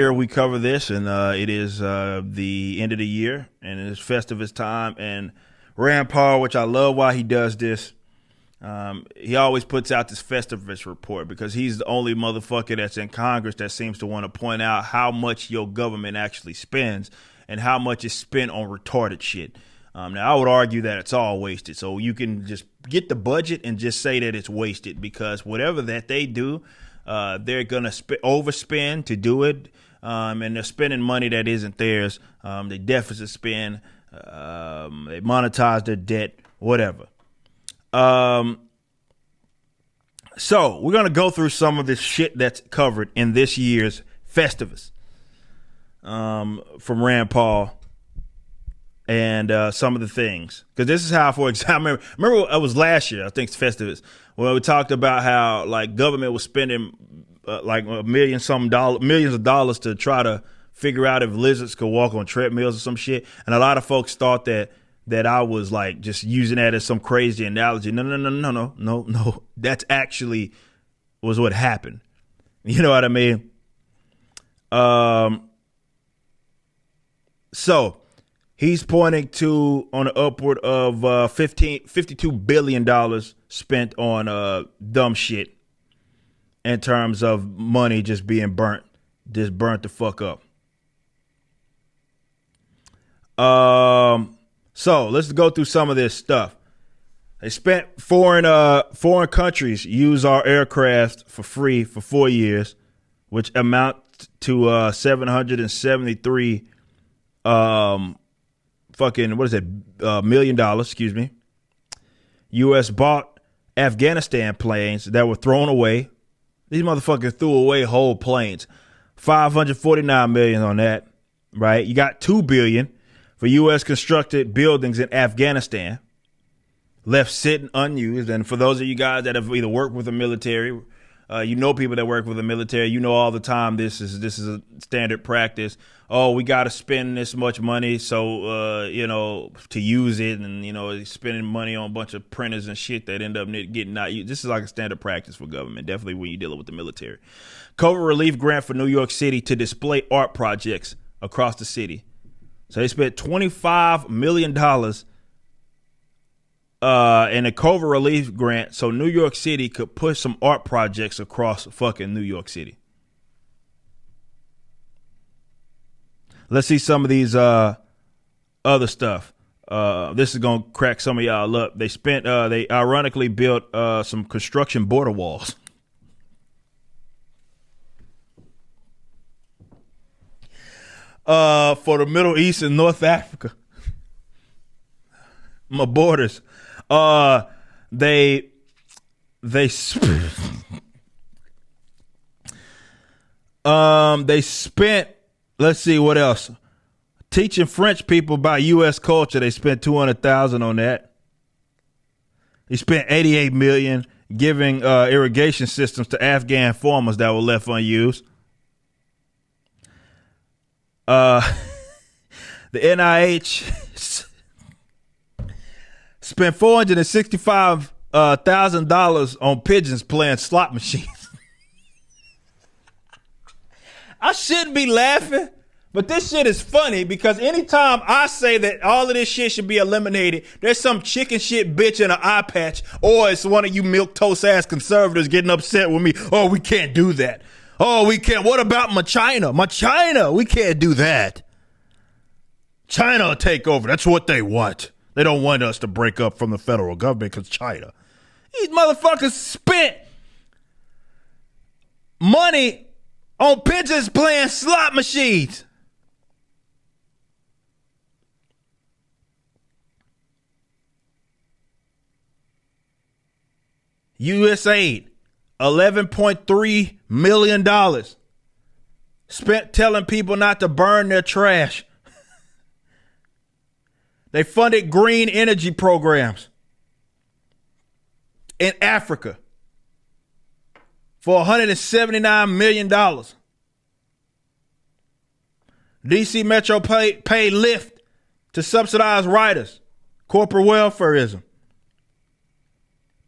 Here we cover this, and it is the end of the year, and it's Festivus time. And Rand Paul, which I love why he does this, he always puts out this Festivus report because he's the only motherfucker that's in Congress that seems to want to point out how much your government actually spends and how much is spent on retarded shit. Now, I would argue that it's all wasted. So you can just get the budget and just say that it's wasted because whatever that they do, they're going to overspend to do it. And they're spending money that isn't theirs. They deficit spend. They monetize their debt, whatever. So we're going to go through some of this shit that's covered in this year's Festivus from Rand Paul and some of the things. Because this is how, for example, remember it was last year, I think it's Festivus, where we talked about how like government was spending like millions of dollars to try to figure out if lizards could walk on treadmills or some shit. And a lot of folks thought that I was like just using that as some crazy analogy. No. That's actually was what happened. You know what I mean? So he's pointing to on the upward of $52 billion spent on dumb shit. In terms of money just being burnt the fuck up. So let's go through some of this stuff. They spent foreign countries use our aircraft for free for 4 years, which amount to $773 $1 million. Excuse me. U.S. bought Afghanistan planes that were thrown away. These motherfuckers threw away whole planes. $549 million on that, right? You got $2 billion for U.S. constructed buildings in Afghanistan, left sitting unused. And for those of you guys that have either worked with the military, you know people that work with the military, you know all the time this is a standard practice. Oh, we got to spend this much money, so to use it, and spending money on a bunch of printers and shit that end up getting not used. This is like a standard practice for government, definitely when you're dealing with the military. COVID relief grant for New York City to display art projects across the city. So they spent $25 million in a COVID relief grant so New York City could push some art projects across fucking New York City. Let's see some of these other stuff. This is going to crack some of y'all up. They ironically built some construction border walls. For the Middle East and North Africa. My borders. They spent, let's see what else. Teaching French people about U.S. culture. They spent $200,000 on that. They spent $88 million giving irrigation systems to Afghan farmers that were left unused. The NIH spent $465,000 on pigeons playing slot machines. I shouldn't be laughing, but this shit is funny because anytime I say that all of this shit should be eliminated, there's some chicken shit bitch in an eye patch, or it's one of you milquetoast ass conservatives getting upset with me. Oh, we can't do that. Oh, we can't. What about my China? My China. We can't do that. China will take over. That's what they want. They don't want us to break up from the federal government because China. These motherfuckers spent money on pigeons playing slot machines. USAID, $11.3 million spent telling people not to burn their trash. They funded green energy programs in Africa for $179 million. DC Metro paid Lyft to subsidize riders. Corporate welfareism.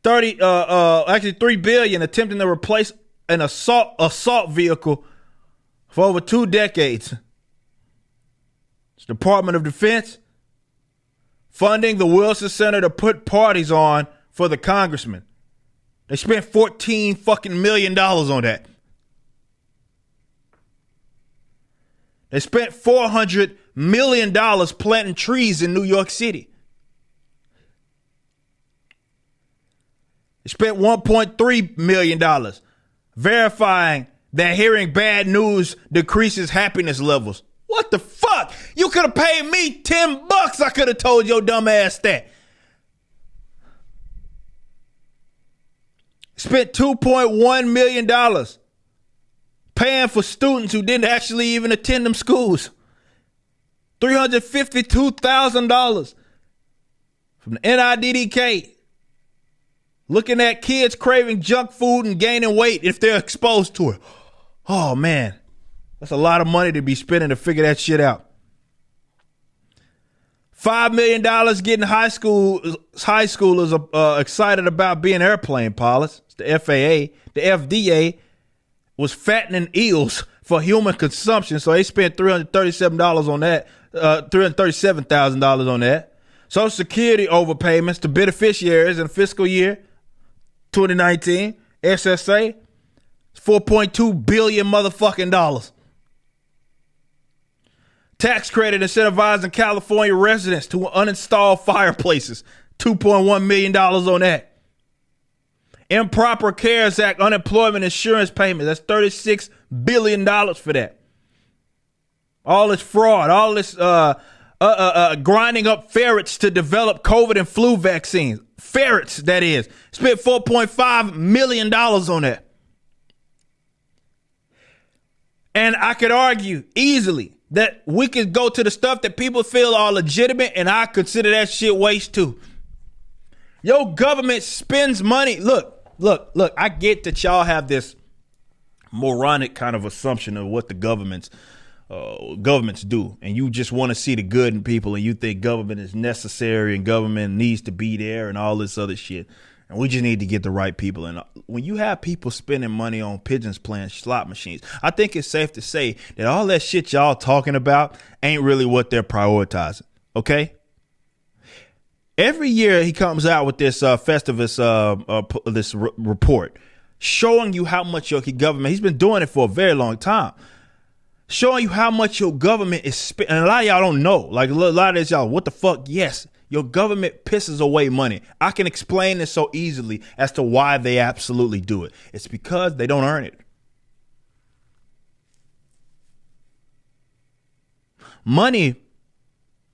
$3 billion attempting to replace an assault vehicle for over 2 decades. It's the Department of Defense funding the Wilson Center to put parties on for the congressman. They spent $14 fucking million on that. They spent $400 million planting trees in New York City. They spent $1.3 million verifying that hearing bad news decreases happiness levels. What the fuck? You could have paid me $10. I could have told your dumb ass that. Spent $2.1 million paying for students who didn't actually even attend them schools. $352,000 from the NIDDK. Looking at kids craving junk food and gaining weight if they're exposed to it. Oh, man. That's a lot of money to be spending to figure that shit out. $5 million getting high schoolers excited about being airplane pilots. It's the FAA. The FDA was fattening eels for human consumption, so they spent $337 on that. $337,000 on that. Social Security overpayments to beneficiaries in fiscal year 2019. SSA, $4.2 billion motherfucking dollars. Tax credit incentivizing California residents to uninstall fireplaces. $2.1 million on that. Improper CARES Act unemployment insurance payment. That's $36 billion for that. All this fraud, all this grinding up ferrets to develop COVID and flu vaccines. Ferrets, that is. Spent $4.5 million on that. And I could argue easily that we could go to the stuff that people feel are legitimate, and I consider that shit waste too. Your government spends money. Look, I get that y'all have this moronic kind of assumption of what the governments do, and you just want to see the good in people, and you think government is necessary and government needs to be there and all this other shit. And we just need to get the right people. And when you have people spending money on Pigeons playing slot machines, I think it's safe to say that all that shit y'all talking about ain't really what they're prioritizing. Okay? Every year he comes out with this Festivus report showing you how much your government, he's been doing it for a very long time, showing you how much your government is spending. And a lot of y'all don't know. Like a lot of this y'all, what the fuck? Yes. Your government pisses away money. I can explain this so easily as to why they absolutely do it. It's because they don't earn it. Money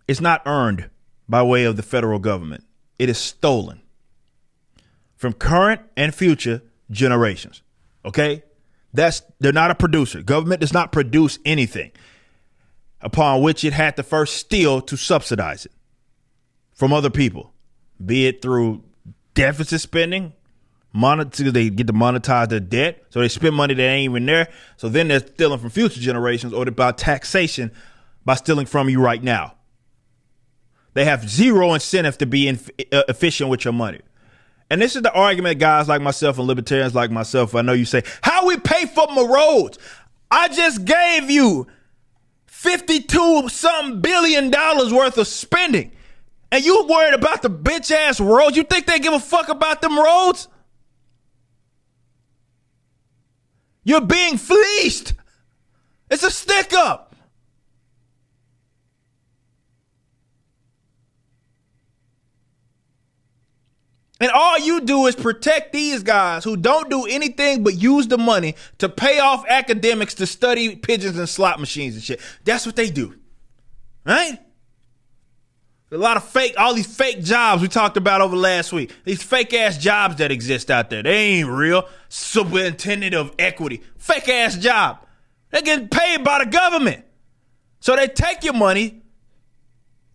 is not earned by way of the federal government. It is stolen from current and future generations. Okay? They're not a producer. Government does not produce anything upon which it had to first steal to subsidize it from other people, be it through deficit spending, they get to monetize their debt, so they spend money that ain't even there. So then they're stealing from future generations, or about taxation by stealing from you right now. They have zero incentive to be efficient with your money. And this is the argument guys like myself and libertarians like myself, I know you say, how we pay for my roads? I just gave you $52-something billion worth of spending. And you worried about the bitch ass roads? You think they give a fuck about them roads? You're being fleeced. It's a stick up. And all you do is protect these guys who don't do anything but use the money to pay off academics to study pigeons and slot machines and shit. That's what they do. Right? A lot of all these fake jobs we talked about over last week. These fake ass jobs that exist out there. They ain't real. Superintendent of equity. Fake ass job. They're getting paid by the government. So they take your money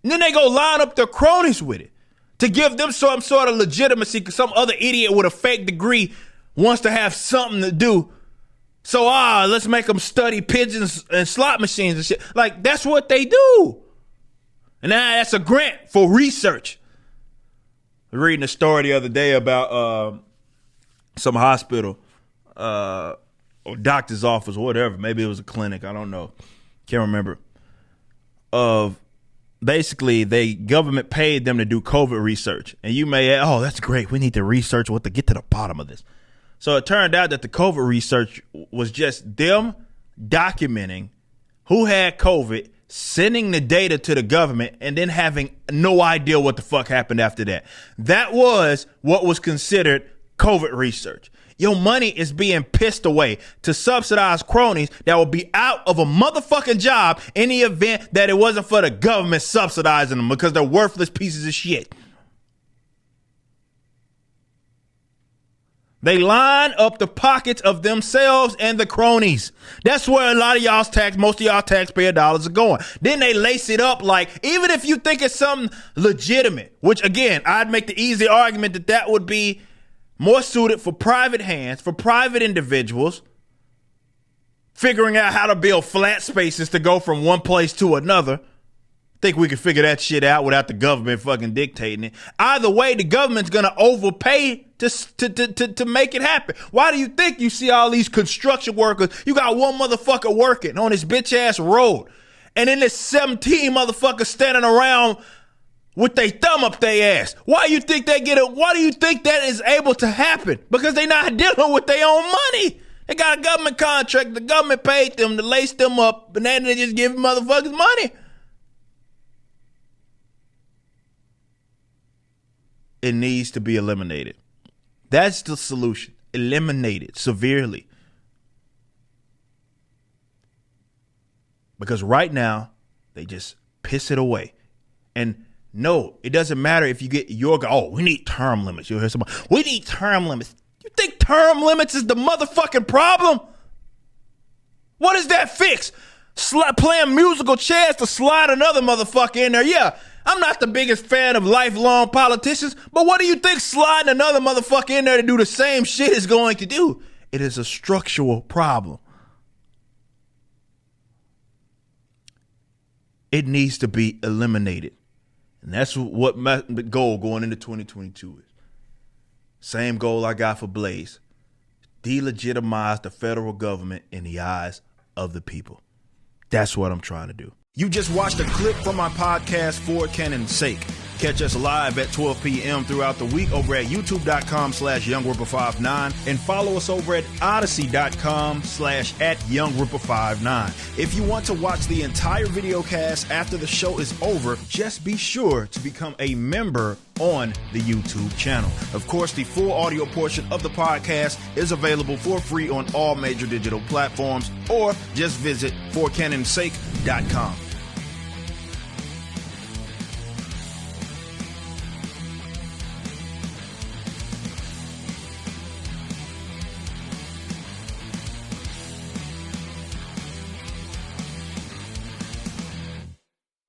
and then they go line up their cronies with it to give them some sort of legitimacy because some other idiot with a fake degree wants to have something to do. So, let's make them study pigeons and slot machines and shit. Like, that's what they do. And now that's a grant for research. I was reading a story the other day about some hospital or doctor's office or whatever. Maybe it was a clinic. I don't know. Can't remember. Of basically, the government paid them to do COVID research. And you may, oh, that's great. We need to research what to get to the bottom of this. So it turned out that the COVID research was just them documenting who had COVID, sending the data to the government, and then having no idea what the fuck happened after that. That was what was considered COVID research. Your money is being pissed away to subsidize cronies that will be out of a motherfucking job in the event that it wasn't for the government subsidizing them because they're worthless pieces of shit. They line up the pockets of themselves and the cronies. That's where a lot of most of y'all taxpayer dollars are going. Then they lace it up like, even if you think it's something legitimate, which again, I'd make the easy argument that that would be more suited for private hands, for private individuals, figuring out how to build flat spaces to go from one place to another. Think we could figure that shit out without the government fucking dictating it. Either way, the government's going to overpay to make it happen. Why do you think you see all these construction workers? You got one motherfucker working on this bitch ass road, and then there's 17 motherfuckers standing around with their thumb up their ass. Why do you think they get it? Why do you think that is able to happen? Because they're not dealing with their own money. They got a government contract. The government paid them to lace them up, and then they just give motherfuckers money. It needs to be eliminated. That's the solution. Eliminate it severely. Because right now, they just piss it away. And no, it doesn't matter if you get we need term limits. You'll hear someone, we need term limits. You think term limits is the motherfucking problem? What does that fix? Playing musical chairs to slide another motherfucker in there. Yeah, I'm not the biggest fan of lifelong politicians, but what do you think sliding another motherfucker in there to do the same shit is going to do? It is a structural problem. It needs to be eliminated. And that's what my goal going into 2022 is. Same goal I got for Blaze. Delegitimize the federal government in the eyes of the people. That's what I'm trying to do. You just watched a clip from my podcast, For Canon's Sake. Catch us live at 12 p.m. throughout the week over at youtube.com/YoungRipper59 and follow us over at odyssey.com/@YoungRipper59. If you want to watch the entire video cast after the show is over, just be sure to become a member on the YouTube channel. Of course, the full audio portion of the podcast is available for free on all major digital platforms, or just visit forcanonsake.com.